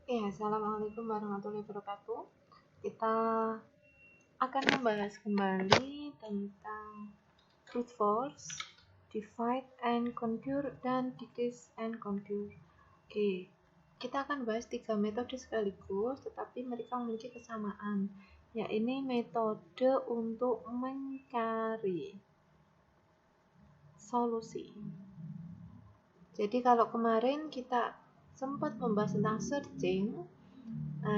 Ya, assalamualaikum warahmatullahi wabarakatuh. Kita akan membahas kembali tentang brute force, divide and conquer, dan decrease and conquer. Oke, kita akan bahas 3 metode sekaligus, tetapi mereka memiliki kesamaan, yaitu metode untuk mencari solusi. Jadi kalau kemarin kita sempat membahas tentang searching,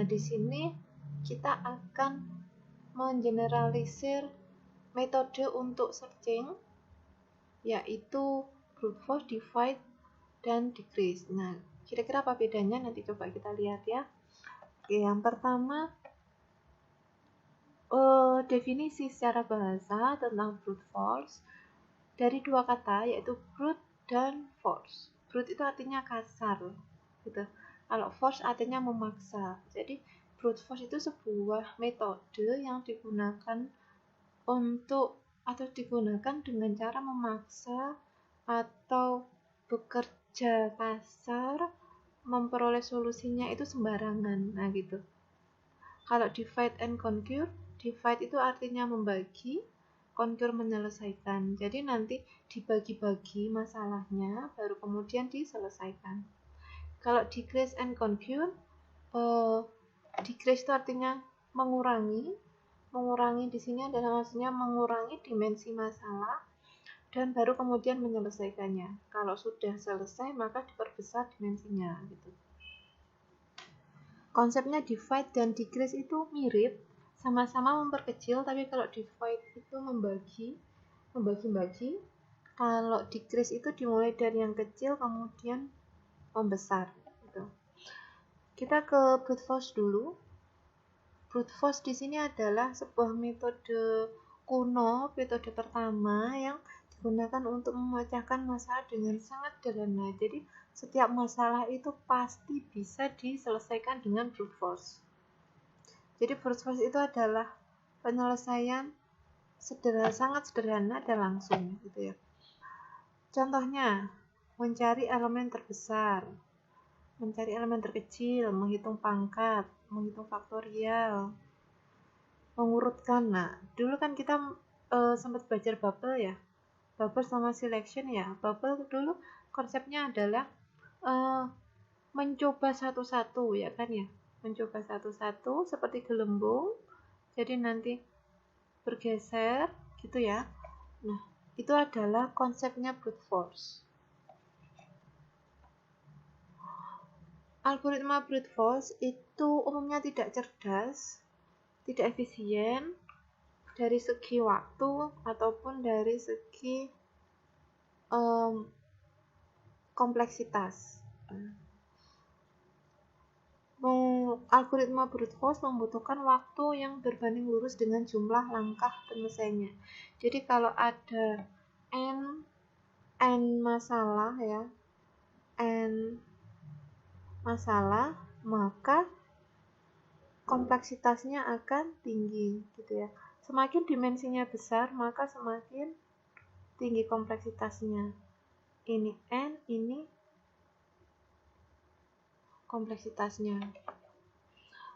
di sini kita akan mengeneralisir metode untuk searching, yaitu brute force, divide, dan decrease. Nah, kira-kira apa bedanya? Nanti coba kita lihat ya. Oke, yang pertama, definisi secara bahasa tentang brute force dari dua kata, yaitu brute dan force. Brute itu artinya kasar, gitu. Kalau force artinya memaksa. Jadi brute force itu sebuah metode yang digunakan dengan cara memaksa atau bekerja kasar, memperoleh solusinya itu sembarangan. Nah, gitu. Kalau divide and conquer, divide itu artinya membagi, conquer menyelesaikan. Jadi nanti dibagi-bagi masalahnya, baru kemudian diselesaikan. Kalau decrease and conquer, decrease itu artinya mengurangi di sini adalah maksudnya mengurangi dimensi masalah dan baru kemudian menyelesaikannya. Kalau sudah selesai maka diperbesar dimensinya gitu. Konsepnya divide dan decrease itu mirip, sama-sama memperkecil, tapi kalau divide itu membagi-bagi. Kalau decrease itu dimulai dari yang kecil kemudian membesar gitu. Kita ke brute force dulu. Brute force di sini adalah sebuah metode kuno, metode pertama yang digunakan untuk memecahkan masalah dengan sangat sederhana. Jadi setiap masalah itu pasti bisa diselesaikan dengan brute force. Jadi brute force itu adalah penyelesaian sangat sederhana dan langsung gitu ya. Contohnya, mencari elemen terbesar, mencari elemen terkecil, menghitung pangkat, menghitung faktorial, mengurutkan. Nah, dulu kan kita sempat belajar bubble ya, bubble sama selection ya. Bubble dulu konsepnya adalah mencoba satu-satu ya kan ya, mencoba satu-satu seperti gelembung, jadi nanti bergeser gitu ya. Nah, itu adalah konsepnya brute force. Algoritma brute force itu umumnya tidak cerdas, tidak efisien dari segi waktu ataupun dari segi kompleksitas. Algoritma brute force membutuhkan waktu yang berbanding lurus dengan jumlah langkah penyelesaiannya. Jadi kalau ada n masalah ya, n masalah, maka kompleksitasnya akan tinggi gitu ya. Semakin dimensinya besar, maka semakin tinggi kompleksitasnya. Ini n, ini kompleksitasnya.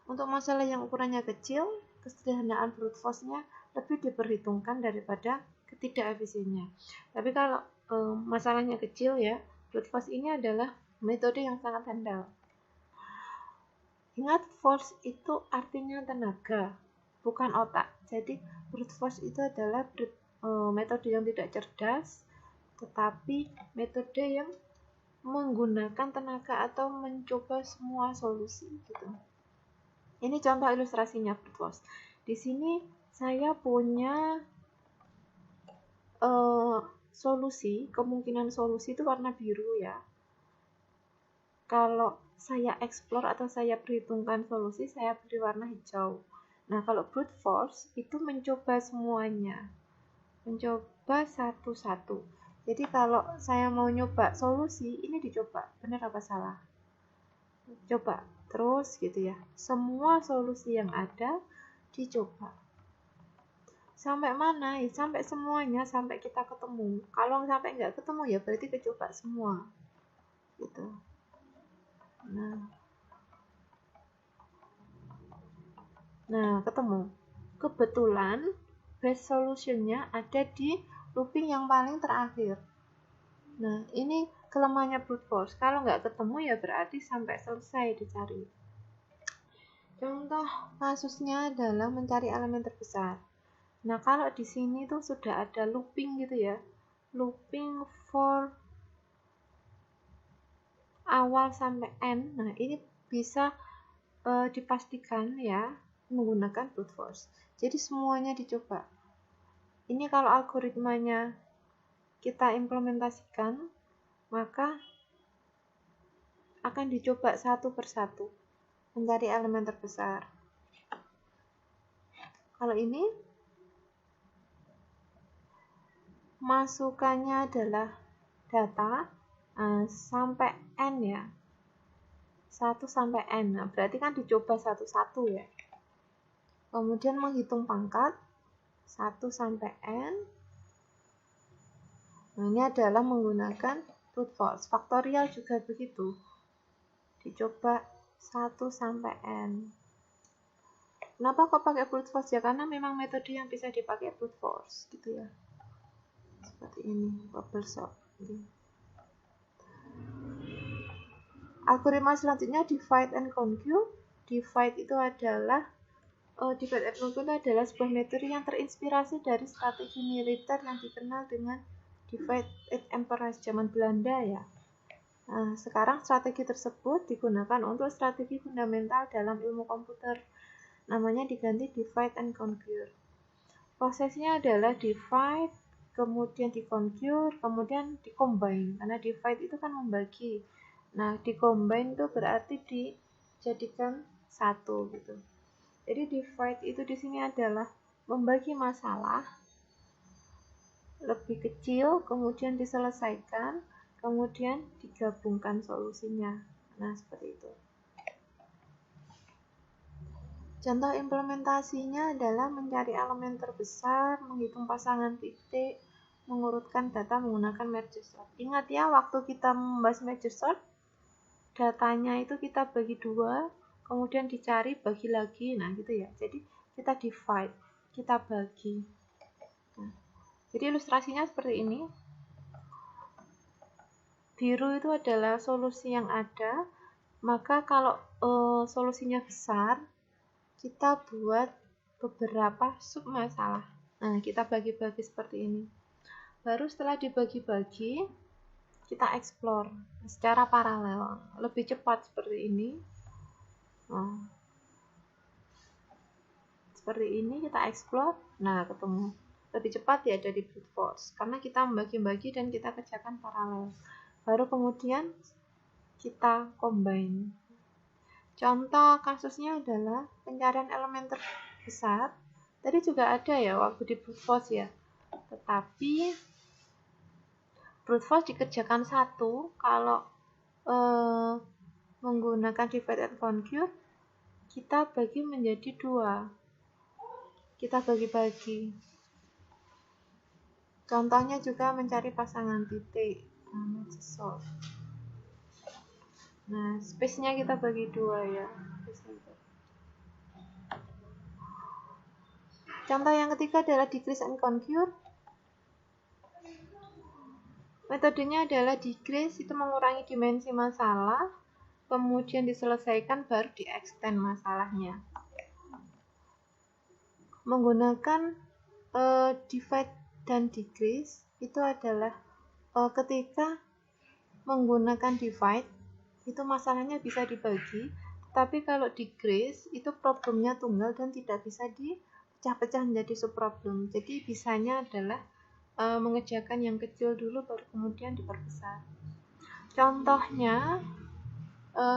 Untuk masalah yang ukurannya kecil, kesederhanaan brute force-nya lebih diperhitungkan daripada ketidakefisiennya. Tapi kalau masalahnya kecil ya, brute force ini adalah metode yang sangat handal. Ingat, force itu artinya tenaga, bukan otak. Jadi brute force itu adalah metode yang tidak cerdas, tetapi metode yang menggunakan tenaga atau mencoba semua solusi gitu. Ini contoh ilustrasinya brute force. Di sini saya punya solusi, kemungkinan solusi itu warna biru ya. Kalau saya explore atau saya perhitungkan solusi, saya beri warna hijau. Nah, kalau brute force itu mencoba semuanya, mencoba satu-satu. Jadi kalau saya mau nyoba solusi, ini dicoba, benar apa salah? Coba terus gitu ya, semua solusi yang ada dicoba. Sampai mana? Ya, sampai semuanya, sampai kita ketemu. Kalau sampai nggak ketemu ya berarti kecoba semua gitu. Nah, Nah, ketemu. Kebetulan best solutionnya ada di looping yang paling terakhir. Nah, ini kelemahannya brute force. Kalau nggak ketemu ya berarti sampai selesai dicari. Contoh kasusnya adalah mencari elemen terbesar. Nah, kalau di sini tuh sudah ada looping gitu ya. Looping for awal sampai end. Nah, ini bisa dipastikan ya menggunakan brute force. Jadi semuanya dicoba. Ini kalau algoritmanya kita implementasikan, maka akan dicoba satu persatu mencari elemen terbesar. Kalau ini masukannya adalah data sampai n ya, 1 sampai n. Nah, berarti kan dicoba satu-satu ya. Kemudian menghitung pangkat 1 sampai n. Nah, ini adalah menggunakan brute force. Faktorial juga begitu. Dicoba 1 sampai n. Kenapa kok pakai brute force ya? Karena memang metode yang bisa dipakai brute force gitu ya. Seperti ini, bubble sort. Algoritma selanjutnya divide and conquer. Divide itu adalah sebuah metode yang terinspirasi dari strategi militer yang dikenal dengan divide and emperors zaman Belanda ya. Nah, sekarang strategi tersebut digunakan untuk strategi fundamental dalam ilmu komputer. Namanya diganti divide and conquer. Prosesnya adalah divide, kemudian di-conquer, kemudian di-combine. Karena divide itu kan membagi. Nah, di-combine itu berarti dijadikan satu gitu. Jadi divide itu di sini adalah membagi masalah lebih kecil, kemudian diselesaikan, kemudian digabungkan solusinya. Nah, seperti itu. Contoh implementasinya adalah mencari elemen terbesar, menghitung pasangan titik, mengurutkan data menggunakan merge sort. Ingat ya, waktu kita membahas merge sort, datanya itu kita bagi dua, kemudian dicari, bagi lagi, nah gitu ya. Jadi kita divide, kita bagi. Nah, jadi ilustrasinya seperti ini. Biru itu adalah solusi yang ada, maka kalau solusinya besar, kita buat beberapa sub masalah. Nah, kita bagi-bagi seperti ini. Baru setelah dibagi-bagi, kita explore secara paralel. Lebih cepat seperti ini. Nah, seperti ini kita explore. Nah, ketemu. Lebih cepat ya dari brute force. Karena kita membagi-bagi dan kita kerjakan paralel. Baru kemudian kita combine. Contoh kasusnya adalah pencarian elemen terbesar. Tadi juga ada ya waktu di brute force ya. Tetapi brute force dikerjakan satu. Kalau menggunakan divide and conquer, kita bagi menjadi dua. Kita bagi-bagi. Contohnya juga mencari pasangan titik. Nah, space-nya kita bagi dua ya. Contoh yang ketiga adalah decrease and conquer. Metodenya adalah decrease, itu mengurangi dimensi masalah, kemudian diselesaikan, baru di-extend masalahnya. Menggunakan divide dan decrease, itu adalah ketika menggunakan divide, itu masalahnya bisa dibagi, tapi kalau decrease itu problemnya tunggal dan tidak bisa dipecah-pecah menjadi subproblem. Jadi bisanya adalah mengerjakan yang kecil dulu baru kemudian diperbesar. Contohnya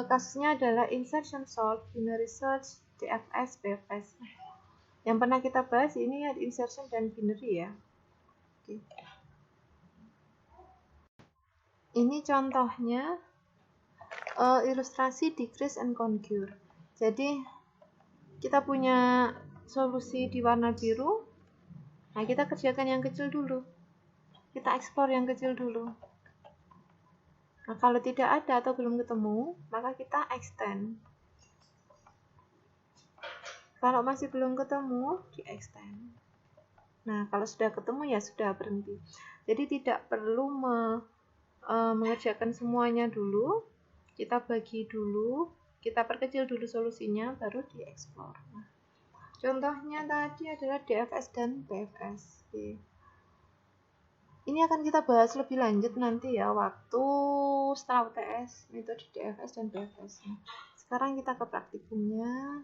kasusnya adalah insertion sort, binary search, DFS, BFS. Yang pernah kita bahas ini ya insertion dan binary ya. Oke. Ini contohnya ilustrasi decrease and conquer. Jadi kita punya solusi di warna biru. Nah, kita kerjakan yang kecil dulu. Kita explore yang kecil dulu. Nah, kalau tidak ada atau belum ketemu, maka kita extend. Kalau masih belum ketemu, di extend. Nah, kalau sudah ketemu ya sudah berhenti. Jadi tidak perlu mengerjakan semuanya dulu. Kita bagi dulu, kita perkecil dulu solusinya, baru dieksplor. Nah, contohnya tadi adalah DFS dan BFS. Oke. Ini akan kita bahas lebih lanjut nanti ya, waktu setelah UTS, metode DFS dan BFS. Sekarang kita ke praktikumnya.